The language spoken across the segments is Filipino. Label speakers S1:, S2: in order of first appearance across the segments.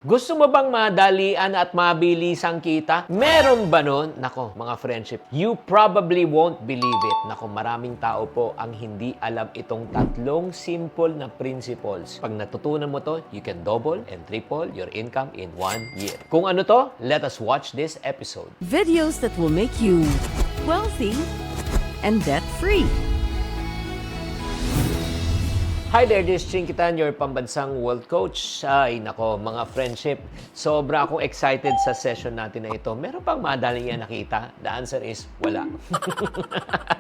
S1: Gusto mo bang madalian at mabilis ang kita? Meron ba nun? Nako, mga friendship, you probably won't believe it. Nako, maraming tao po ang hindi alam itong tatlong simple na principles. Pag natutunan mo to, you can double and triple your income in 1 year. Kung ano to, let us watch this episode.
S2: Videos that will make you wealthy and debt-free.
S1: Hi there, this is Chinky Tan, your pambansang world coach. Ay, nako, mga friendship, sobra akong excited sa session natin na ito. Meron bang madaling yan nakita? The answer is, wala.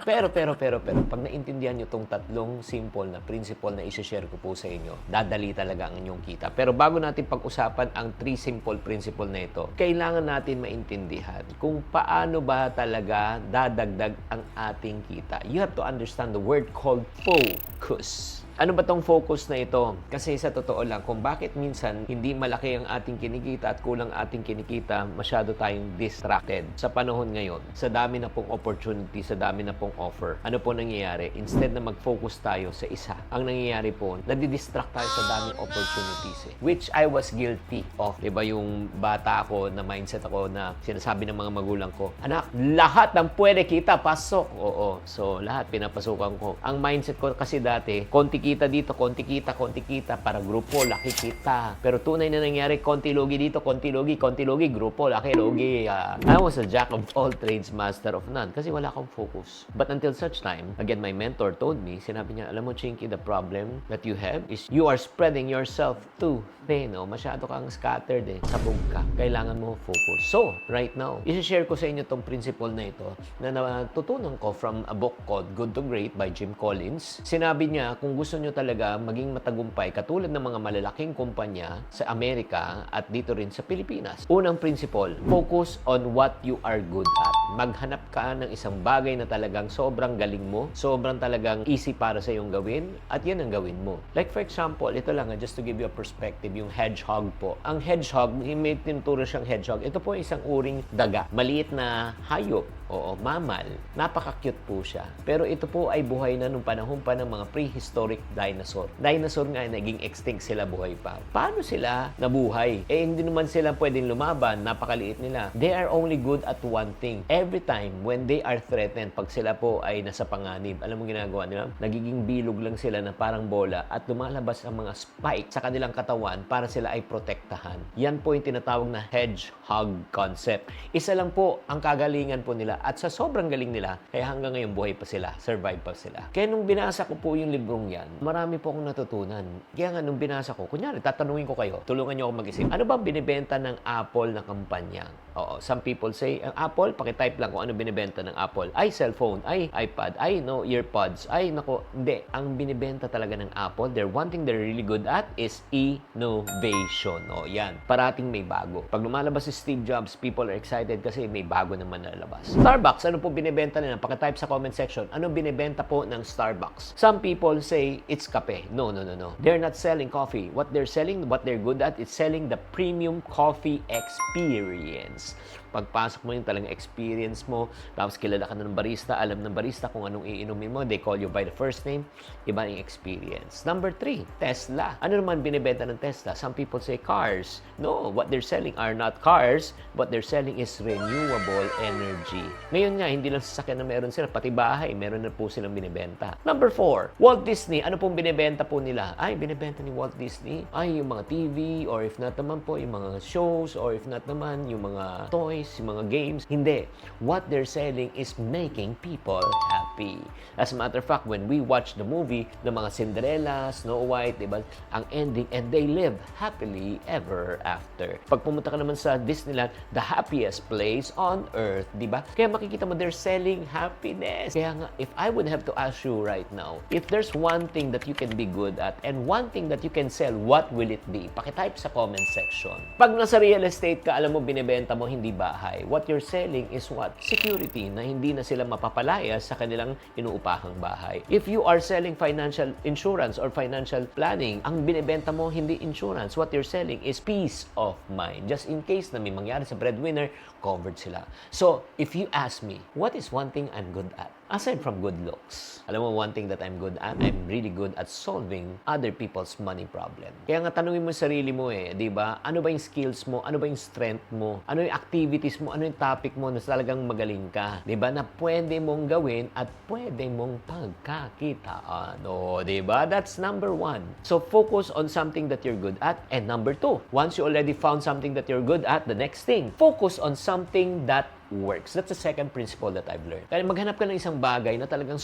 S1: pero, pag naintindihan nyo itong tatlong simple na principle na isi-share ko po sa inyo, dadali talaga ang inyong kita. Pero bago natin pag-usapan ang 3 simple principle na ito, kailangan natin maintindihan kung paano ba talaga dadagdag ang ating kita. You have to understand the word called focus. Ano ba tong focus na ito? Kasi sa totoo lang, kung bakit minsan hindi malaki ang ating kinikita at kulang ating kinikita, masyado tayong distracted sa panahon ngayon. Sa dami na pong opportunity, sa dami na pong offer. Ano po nangyayari? Instead na mag-focus tayo sa isa, ang nangyayari po, nadidistract tayo sa daming opportunities. Which I was guilty of. Diba yung bata ako na mindset ako na sinasabi ng mga magulang ko, anak, lahat ng pwede kita, pasok. Oo. So, lahat pinapasukan ko. Ang mindset ko kasi dati, konti kita dito, konti kita, para grupo, laki kita. Pero tunay na nangyari, konti logi dito, konti logi, grupo, laki logi. I was a jack of all trades, master of none. Kasi wala akong focus. But until such time, again, my mentor told me, sinabi niya, alam mo, Chinky, the problem that you have is you are spreading yourself too thin. No? Masyado kang scattered eh. Sabog ka. Kailangan mo focus. So, right now, isi-share ko sa inyo tong principle na ito na natutunan ko from a book called Good to Great by Jim Collins. Sinabi niya, kung gusto nyo talaga maging matagumpay katulad ng mga malalaking kumpanya sa Amerika at dito rin sa Pilipinas. Unang principle, focus on what you are good at. Maghanap ka ng isang bagay na talagang sobrang galing mo, sobrang talagang easy para sa iyong gawin, at yan ang gawin mo. Like for example, ito lang just to give you a perspective, yung hedgehog po. Ang hedgehog, may tinuturo siyang hedgehog. Ito po isang uring daga. Maliit na hayop. Oo, mammal. Napaka-cute po siya. Pero ito po ay buhay na nung panahon pa ng mga prehistoric dinosaur. Dinosaur nga, naging extinct sila, buhay pa. Paano sila nabuhay? Eh, hindi naman sila pwedeng lumaban. Napakaliit nila. They are only good at one thing. Every time when they are threatened, pag sila po ay nasa panganib, alam mo ginagawa nila? Nagiging bilog lang sila na parang bola at lumalabas ang mga spike sa kanilang katawan para sila ay protektahan. Yan po yung tinatawag na hedgehog concept. Isa lang po ang kagalingan po nila. At sa sobrang galing nila, kaya hanggang ngayon buhay pa sila, survive pa sila. Kaya nung binasa ko po yung librong yan, marami po akong natutunan. Kaya nga nung binasa ko, kunyari, tatanungin ko kayo, tulungan niyo ako mag-isip. Ano ba binibenta ng Apple na kampanya? Oo, some people say, ang Apple, pakitype lang kung ano binibenta ng Apple. Ay, cellphone, ay, iPad, ay, no, earpods, ay, nako, hindi. Ang binibenta talaga ng Apple, one thing they're really good at is innovation. O, yan. Parating may bago. Pag lumalabas si Steve Jobs, people are excited kasi may bago naman nalalabas. Starbucks, ano po binibenta nila? Pakitype sa comment section, ano binibenta po ng Starbucks? Some people say it's kape. No. They're not selling coffee. What they're selling, what they're good at, is selling the premium coffee experience. Pagpasok mo yung talagang experience mo, tapos kilala ka na ng barista, alam ng barista kung anong iinumin mo, they call you by the first name, iba yung experience. Number 3, Tesla. Ano naman binibenta ng Tesla? Some people say cars. No, what they're selling are not cars, what they're selling is renewable energy. Ngayon nga, hindi lang sasakyan na meron sila, pati bahay, meron na po silang binibenta. Number 4, Walt Disney. Ano pong binibenta po nila? Ay, binibenta ni Walt Disney, ay, yung mga TV, or if not naman po, yung mga shows, or if not naman, yung mga toys, yung mga games. Hindi. What they're selling is making people happy. As a matter of fact, when we watch the movie ng mga Cinderella, Snow White, diba? Ang ending, and they live happily ever after. Pag pumunta ka naman sa Disneyland, the happiest place on earth, diba? Kaya makikita mo, they're selling happiness. Kaya nga, if I would have to ask you right now, if there's one thing that you can be good at, and one thing that you can sell, what will it be? Pakitype sa comment section. Pag nasa real estate ka, alam mo, binibenta mo, hindi bahay. What you're selling is what? Security, na hindi na sila mapapalaya sa kanilang inuupahang bahay. If you are selling financial insurance or financial planning, ang binibenta mo hindi insurance. What you're selling is peace of mind. Just in case na may mangyari sa breadwinner, covered sila. So, if you ask me, what is one thing I'm good at? Aside from good looks, alam mo, one thing that I'm good at, I'm really good at solving other people's money problem. Kaya nga tanungin mo sa sarili mo di ba? Ano ba yung skills mo? Ano ba yung strength mo? Ano yung activities mo? Ano yung topic mo na talagang magaling ka? Di ba? Na pwede mong gawin at pwede mong pagkakitaan. Di ba? That's number one. So focus on something that you're good at. And number two, once you already found something that you're good at, the next thing, focus on something that works. That's the second principle that I've learned. Kaya maghanap ka ng isang bagay na talagang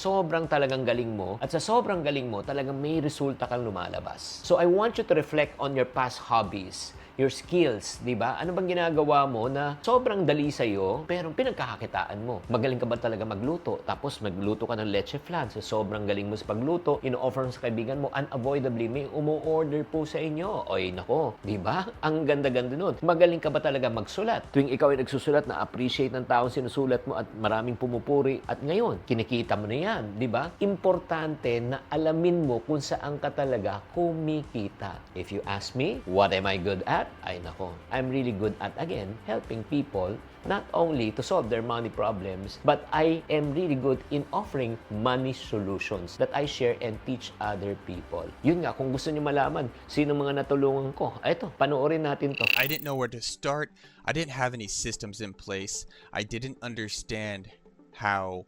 S1: talagang galing mo at sa sobrang galing mo, talagang may resulta kang lumalabas. So I want you to reflect on your past hobbies, your skills, di ba? Ano bang ginagawa mo na sobrang dali sa'yo, pero pinagkakakitaan mo? Magaling ka ba talaga magluto? Tapos magluto ka ng leche flan, so sobrang galing mo sa pagluto, ino-offer mo sa kaibigan mo, unavoidably, may umu-order po sa inyo. Oy, nako, di ba? Ang ganda-ganda nun. Magaling ka ba talaga magsulat? Tuwing ikaw ay nagsusulat, na-appreciate ng taong sinusulat mo at maraming pumupuri. At ngayon, kinikita mo na yan, di ba? Importante na alamin mo kung saan ka talaga kumikita. If you ask me, what am I good at? Ay nako, I'm really good at, again, helping people not only to solve their money problems, but I am really good in offering money solutions that I share and teach other people. Yun nga, kung gusto niyo malaman sino mga natulungan ko, eto, panoorin natin to.
S3: I didn't know where to start. I didn't have any systems in place. I didn't understand how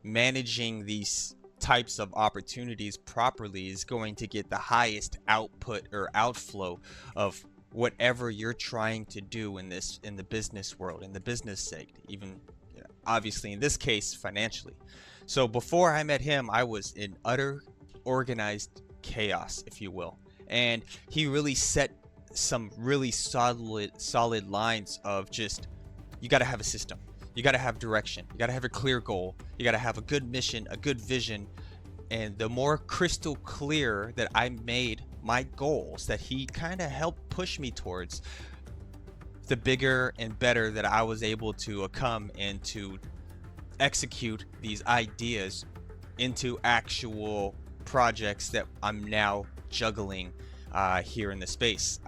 S3: managing these types of opportunities properly is going to get the highest output or outflow of whatever you're trying to do in the business world, in the business sector, even obviously in this case financially. So before I met him, I was in utter organized chaos, if you will, and he really set some really solid lines of just, you got to have a system, you got to have direction, you got to have a clear goal, you got to have a good mission, a good vision. And the more crystal clear that I made my goals that he kind of helped push me towards, the bigger and better that I was able to come and to execute these ideas into actual projects that I'm now juggling here in the space.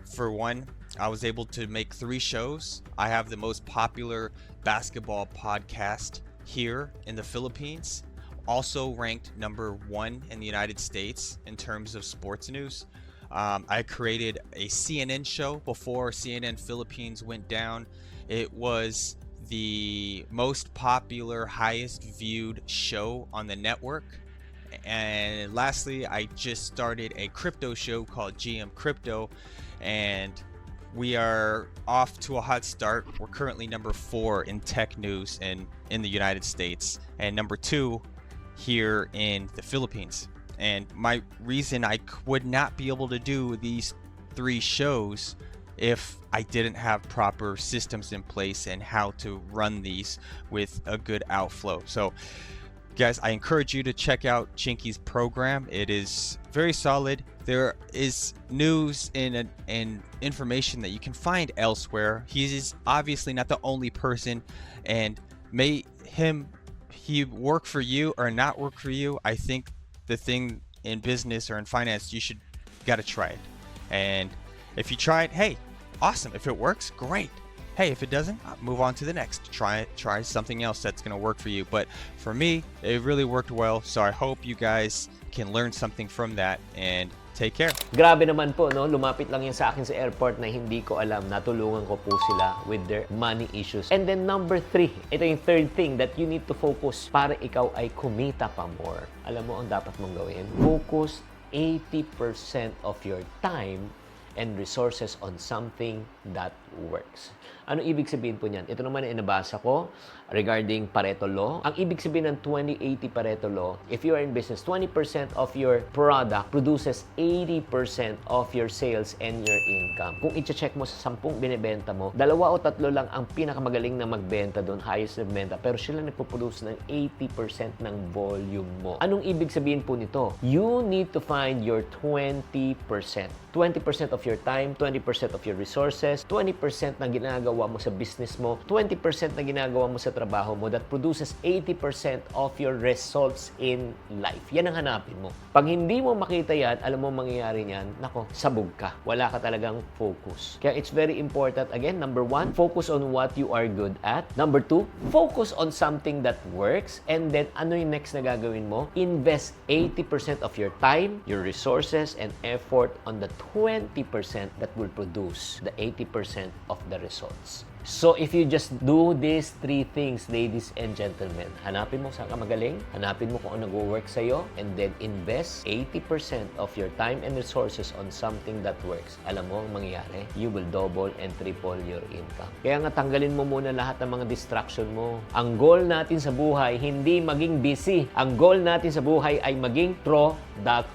S3: For one, I was able to make 3 shows. I have the most popular basketball podcast here in the Philippines. Also ranked number 1 in the United States in terms of sports news. I created a CNN show before CNN Philippines went down. It was the most popular, highest viewed show on the network. And lastly, I just started a crypto show called GM Crypto, and we are off to a hot start. We're currently number 4 in tech news in the United States, and number 2 here in the Philippines. And my reason I would not be able to do these 3 shows if I didn't have proper systems in place and how to run these with a good outflow. So guys, I encourage you to check out Chinky's program. It is very solid. There is news and information that you can find elsewhere. He is obviously not the only person, and may he work for you or not work for you. I think the thing in business or in finance, you gotta try it. And if you try it, hey, awesome. If it works, great. Hey, if it doesn't, move on to the next. Try something else that's gonna work for you. But for me, it really worked well. So I hope you guys can learn something from that, and take care.
S1: Grabe naman po, no? Lumapit lang yan sa akin sa airport na hindi ko alam. Natulungan ko po sila with their money issues. And then number 3, ito yung third thing that you need to focus para ikaw ay kumita pa more. Alam mo ang dapat mong gawin? Focus 80% of your time and resources on something that works. Ano ibig sabihin po niyan? Ito naman ay nabasa ko regarding Pareto Law. Ang ibig sabihin ng 20-80 Pareto Law, if you are in business, 20% of your product produces 80% of your sales and your income. Kung i-check mo sa 10 binibenta mo, 2 o 3 lang ang pinakamagaling na magbenta doon, highest na benta, pero sila nagpo-produce ng 80% ng volume mo. Anong ibig sabihin po nito? You need to find your 20%. 20% of of your time, 20% of your resources, 20% na ginagawa mo sa business mo, 20% na ginagawa mo sa trabaho mo that produces 80% of your results in life. Yan ang hanapin mo. Pag hindi mo makita yan, alam mo mangyayari niyan, nako, sabog ka. Wala ka talagang focus. Kaya it's very important, again, number 1, focus on what you are good at. Number 2, focus on something that works. And then, ano yung next na gagawin mo? Invest 80% of your time, your resources, and effort on the 20% that will produce the 80% of the results. So, if you just do these 3 things, ladies and gentlemen, hanapin mo saan ka magaling, hanapin mo kung ano nag-work sa'yo, and then invest 80% of your time and resources on something that works. Alam mo ang mangyayari? You will double and triple your income. Kaya nga, tanggalin mo muna lahat ng mga distraction mo. Ang goal natin sa buhay, hindi maging busy. Ang goal natin sa buhay ay maging productive.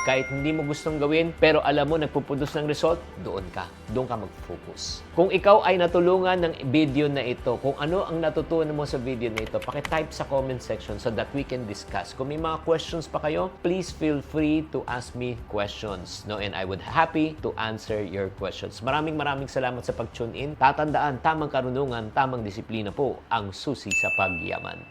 S1: Kahit hindi mo gustong gawin, pero alam mo, nagpuproduce ng result, doon ka mag-focus. Kung ikaw ay natulungan ng video na ito, kung ano ang natutunan mo sa video na ito, pakitype sa comment section so that we can discuss. Kung may mga questions pa kayo, please feel free to ask me questions. No? And I would happy to answer your questions. Maraming salamat sa pag-tune in. Tatandaan, tamang karunungan, tamang disiplina po ang susi sa pagyaman.